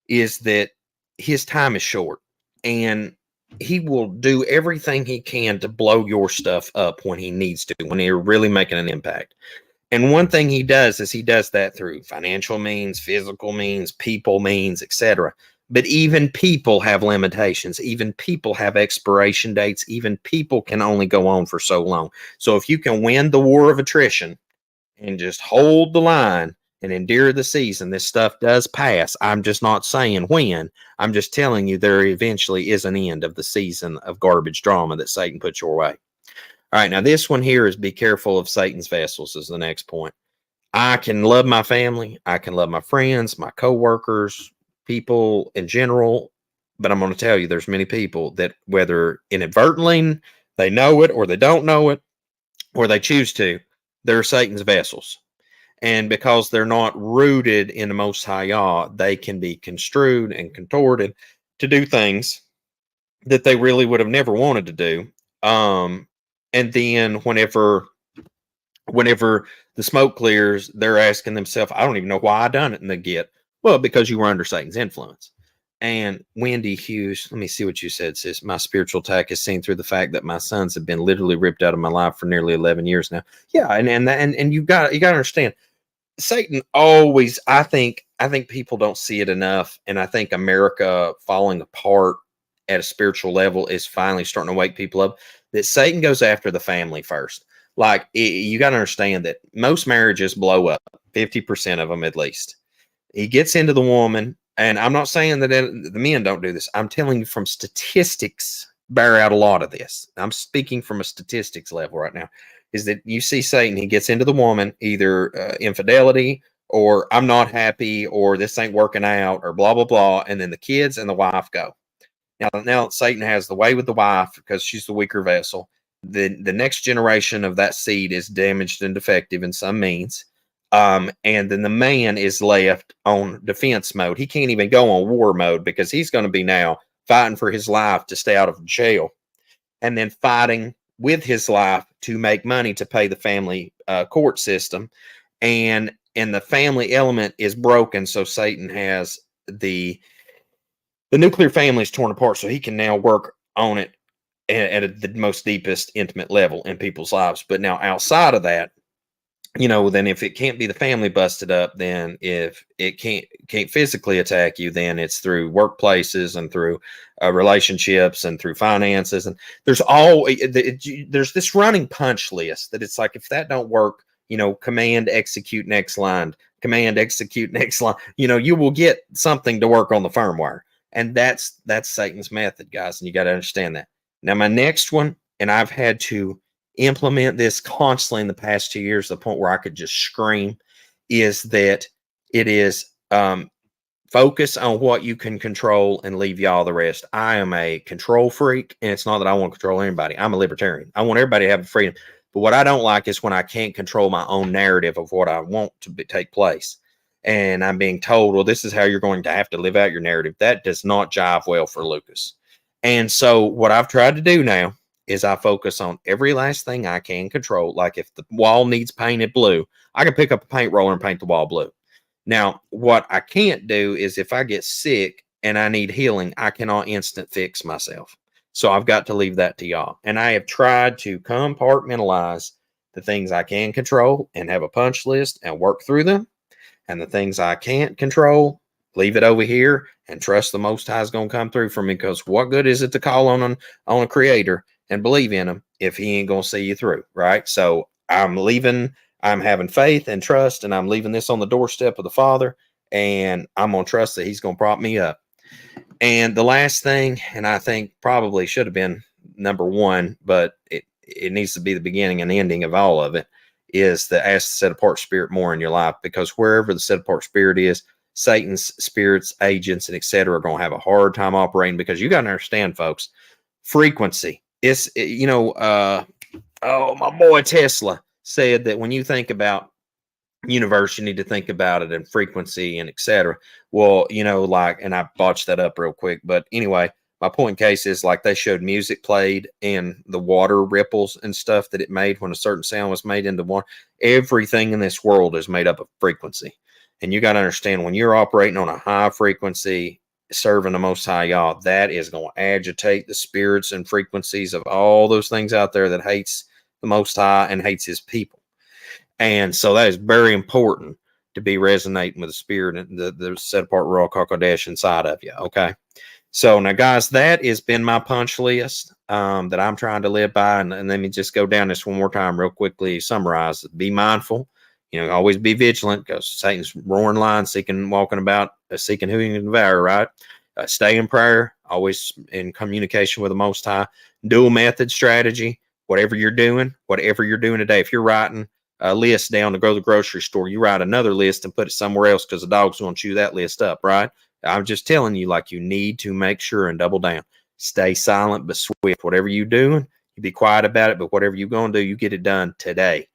is that his time is short, and he will do everything he can to blow your stuff up when he needs to, when you're really making an impact. And one thing he does is he does that through financial means, physical means, people means, etc. But even people have limitations. Even people have expiration dates. Even people can only go on for so long. So if you can win the war of attrition and just hold the line and endure the season, this stuff does pass. I'm just not saying when. I'm just telling you there eventually is an end of the season of garbage drama that Satan puts your way. All right, now this one here is be careful of Satan's vessels is the next point. I can love my family. I can love my friends, my coworkers, people in general. But I'm going to tell you there's many people that whether inadvertently they know it or they don't know it or they choose to, they're Satan's vessels. And because they're not rooted in the Most High Yah, they can be construed and contorted to do things that they really would have never wanted to do. And then whenever the smoke clears, they're asking themselves, I don't even know why I done it. And they get, well, because you were under Satan's influence. And Wendy Hughes, let me see what you said, sis. My spiritual attack is seen through the fact that my sons have been literally ripped out of my life for nearly 11 years now. Yeah, and you got to understand, Satan always. I think people don't see it enough, and I think America falling apart at a spiritual level is finally starting to wake people up. That Satan goes after the family first. Like you got to understand that most marriages blow up, 50% of them at least. He gets into the woman. And I'm not saying that the men don't do this. I'm telling you from statistics bear out a lot of this. I'm speaking from a statistics level right now. Is that you see Satan, he gets into the woman, either infidelity or I'm not happy or this ain't working out or blah, blah, blah. And then the kids and the wife go. Now Satan has the way with the wife because she's the weaker vessel. The next generation of that seed is damaged and defective in some means. And then the man is left on defense mode. He can't even go on war mode because he's going to be now fighting for his life to stay out of jail and then fighting with his life to make money to pay the family court system. And the family element is broken. So Satan has the nuclear family is torn apart. So he can now work on it at the most deepest intimate level in people's lives. But now outside of that, then if it can't be the family busted up, then if it can't physically attack you, then it's through workplaces and through relationships and through finances. And there's this running punch list that it's like, if that don't work, command, execute, next line, command, execute, next line, you will get something to work on the firmware. And that's Satan's method, guys. And you got to understand that. Now, my next one, and I've had to implement this constantly in the past 2 years, to the point where I could just scream, is that it is focus on what you can control and leave y'all the rest. I am a control freak, and it's not that I want to control anybody. I'm a libertarian. I want everybody to have freedom. But what I don't like is when I can't control my own narrative of what I want to take place. And I'm being told, well, this is how you're going to have to live out your narrative. That does not jive well for Lucas. And so what I've tried to do now is I focus on every last thing I can control. Like if the wall needs painted blue, I can pick up a paint roller and paint the wall blue. Now, what I can't do is if I get sick and I need healing, I cannot instant fix myself. So I've got to leave that to y'all. And I have tried to compartmentalize the things I can control and have a punch list and work through them. And the things I can't control, leave it over here and trust the Most High is going to come through for me. Because what good is it to call on a creator and believe in him if he ain't going to see you through, right? So I'm having faith and trust, and I'm leaving this on the doorstep of the Father, and I'm going to trust that he's going to prop me up. And the last thing, and I think probably should have been number one, but it needs to be the beginning and ending of all of it, is to ask the set apart spirit more in your life, because wherever the set apart spirit is, Satan's spirits, agents, and etc. are going to have a hard time operating, because you got to understand, folks, frequency. My boy Tesla said that when you think about universe, you need to think about it in frequency and etc. Well, and I botched that up real quick, but anyway, my point in case is, like, they showed music played and the water ripples and stuff that it made when a certain sound was made into water. Everything in this world is made up of frequency. And you got to understand, when you're operating on a high frequency, serving the Most High Yah, that is going to agitate the spirits and frequencies of all those things out there that hates the Most High and hates his people. And so that is very important to be resonating with the spirit and the set apart Ruach HaKodesh inside of you. Okay. So now, guys, that has been my punch list that I'm trying to live by. And let me just go down this one more time real quickly, summarize. Be mindful, always be vigilant, because Satan's roaring lion, walking about, seeking who he can devour, right? Stay in prayer, always in communication with the Most High. Dual method strategy, whatever you're doing today. If you're writing a list down to go to the grocery store, you write another list and put it somewhere else, because the dog's going to chew that list up, right? I'm just telling you, like, you need to make sure and double down. Stay silent but swift. Whatever you're doing, you be quiet about it, but whatever you're going to do, you get it done today.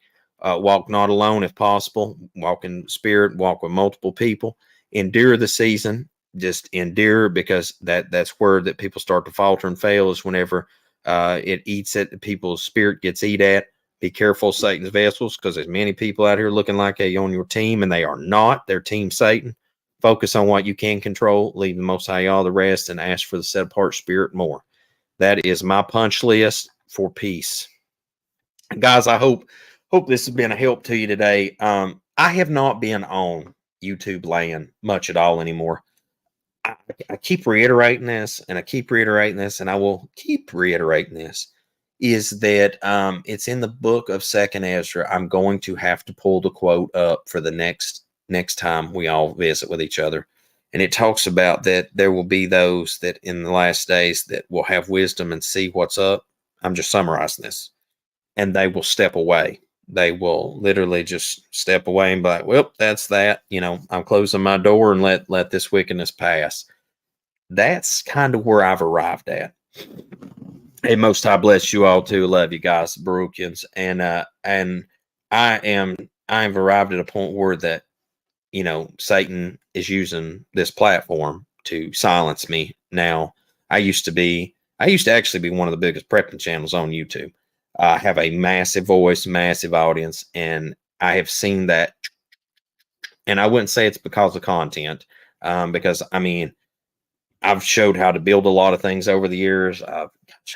Walk not alone if possible. Walk in spirit, walk with multiple people. Endure the season. Just endure, because that's where that people start to falter and fail, is whenever it eats at people's spirit gets eat at. Be careful, Satan's vessels, because there's many people out here looking like they on your team, and they are not. They're Team Satan. Focus on what you can control, leave the Most High all the rest, and ask for the set apart spirit more. That is my punch list for peace. Guys, I hope this has been a help to you today. I have not been on YouTube land much at all anymore. I keep reiterating this, and I will keep reiterating this, is that it's in the book of 2nd Ezra. I'm going to have to pull the quote up for the next time we all visit with each other. And it talks about that there will be those that in the last days that will have wisdom and see what's up. I'm just summarizing this. And they will step away. They will literally just step away and be like, well, that's that. I'm closing my door and let this wickedness pass. That's kind of where I've arrived at. Hey, Most High bless you all too. Love you guys, Baruchians. And I've arrived at a point where that, Satan is using this platform to silence me. Now, I used to actually be one of the biggest prepping channels on YouTube. I have a massive voice, massive audience, and I have seen that. And I wouldn't say it's because of content, because I've showed how to build a lot of things over the years. I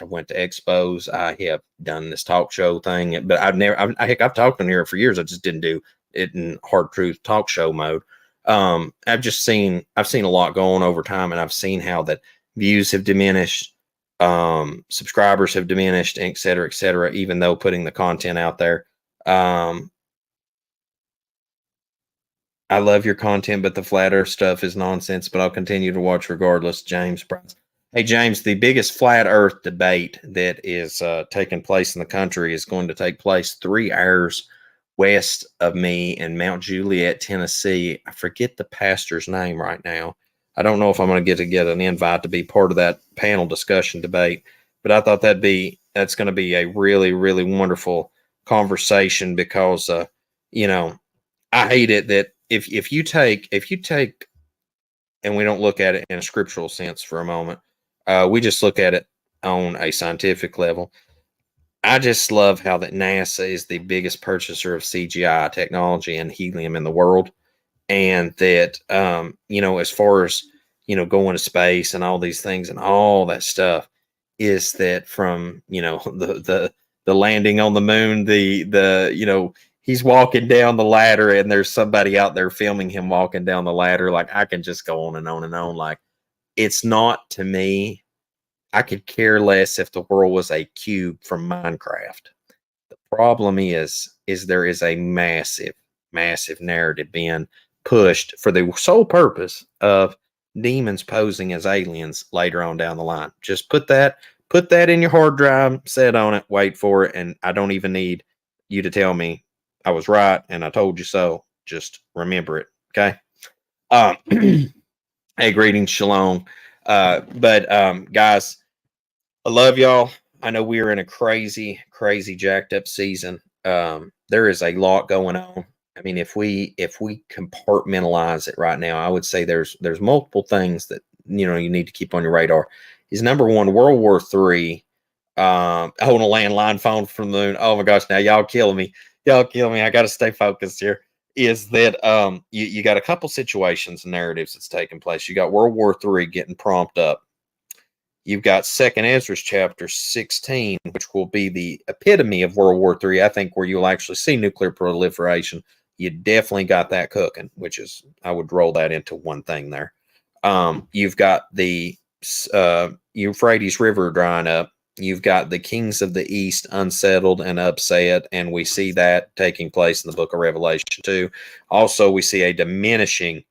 went to expos. I have done this talk show thing, but I've talked on here for years. I just didn't do it in hard truth talk show mode. I've seen a lot going over time, and I've seen how that views have diminished, subscribers have diminished, et cetera, even though putting the content out there. I love your content, but the flat earth stuff is nonsense, but I'll continue to watch regardless. James Price. Hey, James, the biggest flat earth debate that is taking place in the country is going to take place 3 hours west of me in Mount Juliet, Tennessee. I forget the pastor's name right now. I don't know if I'm going to get an invite to be part of that panel discussion debate, but I thought that's going to be a really, really wonderful conversation, because, I hate it that if you take, and we don't look at it in a scriptural sense for a moment, we just look at it on a scientific level. I just love how that NASA is the biggest purchaser of CGI technology and helium in the world. And that, as far as, going to space and all these things and all that stuff, is that from, the landing on the moon, he's walking down the ladder and there's somebody out there filming him walking down the ladder. Like, I can just go on and on and on. Like, it's not, to me, I could care less if the world was a cube from Minecraft. The problem is there is a massive, massive narrative being pushed for the sole purpose of demons posing as aliens later on down the line. Just put that in your hard drive, set on it, wait for it, and I don't even need you to tell me I was right and I told you so. Just remember it, okay? Hey, greetings, shalom. But guys, I love y'all. I know we're in a crazy, crazy jacked up season. There is a lot going on. I mean, if we compartmentalize it right now, I would say there's multiple things that you need to keep on your radar. Is number one, World War III. Holding a landline phone from the moon. Oh my gosh, now y'all killing me. Y'all killing me. I got to stay focused here. Is that you got a couple situations and narratives that's taking place. You got World War III getting prompted up. You've got Second Ezra chapter 16, which will be the epitome of World War III, I think, where you'll actually see nuclear proliferation. You definitely got that cooking, which is, I would roll that into one thing there. You've got the Euphrates River drying up. You've got the kings of the East unsettled and upset, and we see that taking place in the book of Revelation too. Also, we see a diminishing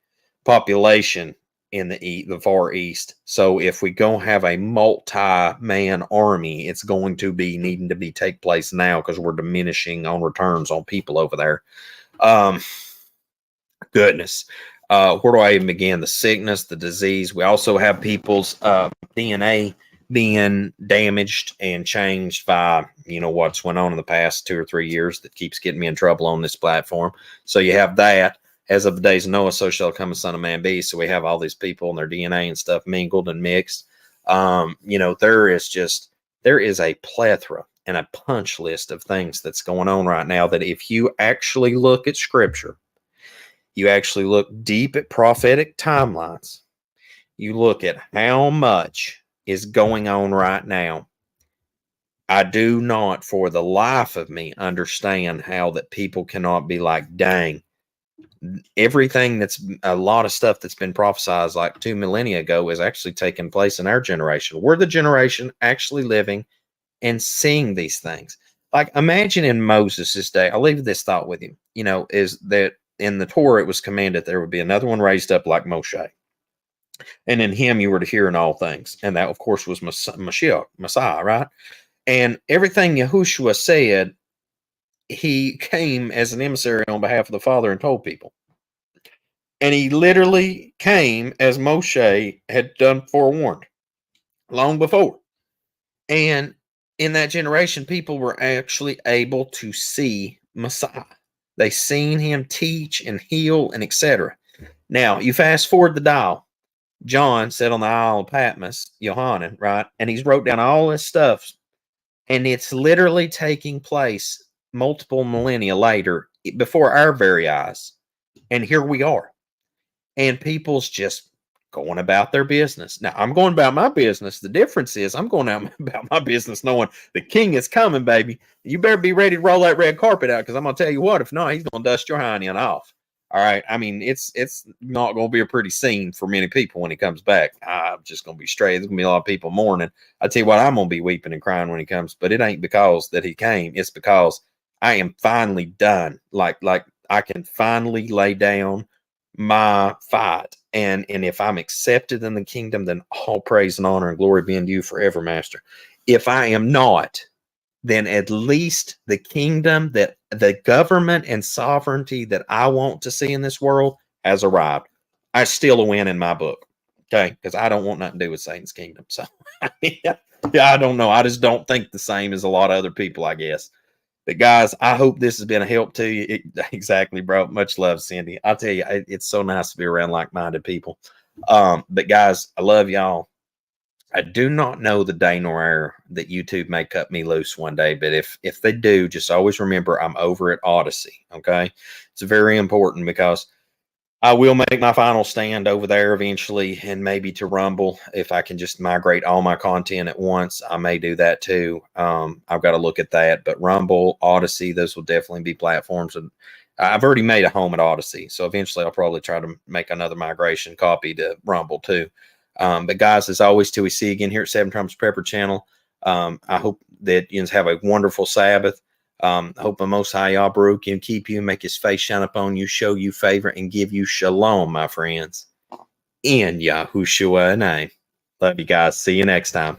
population in the Far East. So if we go have a multi-man army, it's going to be needing to take place now because we're diminishing on returns on people over there. Goodness. Where do I even begin? The sickness, the disease. We also have people's DNA being damaged and changed by, what's went on in the past 2 or 3 years that keeps getting me in trouble on this platform. So you have that. As of the days of Noah, so shall come a son of man be. So we have all these people and their DNA and stuff mingled and mixed. There is a plethora and a punch list of things that's going on right now that if you actually look at scripture, you actually look deep at prophetic timelines, you look at how much is going on right now. I do not for the life of me understand how that people cannot be like, dang, everything that's a lot of stuff that's been prophesied like 2 millennia ago is actually taking place in our generation. We're the generation actually living and seeing these things. Like, imagine in Moses' day, I'll leave this thought with you, is that in the Torah, it was commanded there would be another one raised up like Moshe. And in him, you were to hear in all things. And that, of course, was Messiah, right? And everything Yahushua said, he came as an emissary on behalf of the Father and told people. And he literally came as Moshe had done forewarned long before. And in that generation, people were actually able to see Messiah. They seen him teach and heal and etc. Now, you fast forward the dial. John sat on the Isle of Patmos, Yohanan, right? And he's wrote down all this stuff. And it's literally taking place multiple millennia later before our very eyes. And here we are. And people's just going about their business. Now, I'm going about my business. The difference is I'm going out about my business knowing the king is coming, baby. You better be ready to roll that red carpet out because I'm going to tell you what, if not, he's going to dust your hiney off. All right. I mean, it's not going to be a pretty scene for many people when he comes back. I'm just going to be straight. There's going to be a lot of people mourning. I tell you what, I'm going to be weeping and crying when he comes, but it ain't because that he came. It's because I am finally done. Like I can finally lay down my fight. And if I'm accepted in the kingdom, then all praise and honor and glory be unto you forever, Master. If I am not, then at least the kingdom, that the government and sovereignty that I want to see in this world has arrived. I still a win in my book, okay? Because I don't want nothing to do with Satan's kingdom. So, yeah, I don't know. I just don't think the same as a lot of other people, I guess. But guys, I hope this has been a help to you. Exactly, bro. Much love, Cindy. I'll tell you, it's so nice to be around like-minded people. But guys, I love y'all. I do not know the day nor hour that YouTube may cut me loose one day, but if they do, just always remember I'm over at Odyssey. Okay, it's very important because I will make my final stand over there eventually, and maybe to Rumble if I can just migrate all my content at once. I may do that too. I've got to look at that, but Rumble, Odyssey, those will definitely be platforms. And I've already made a home at Odyssey, so eventually I'll probably try to make another migration copy to Rumble too. But guys, as always, till we see you again here at 7 Times Prepper channel, I hope that you have a wonderful Sabbath. Hope the Most High Yah Baruch you and keep you, make his face shine upon you, show you favor, and give you shalom, my friends. In Yahushua name. Love you guys. See you next time.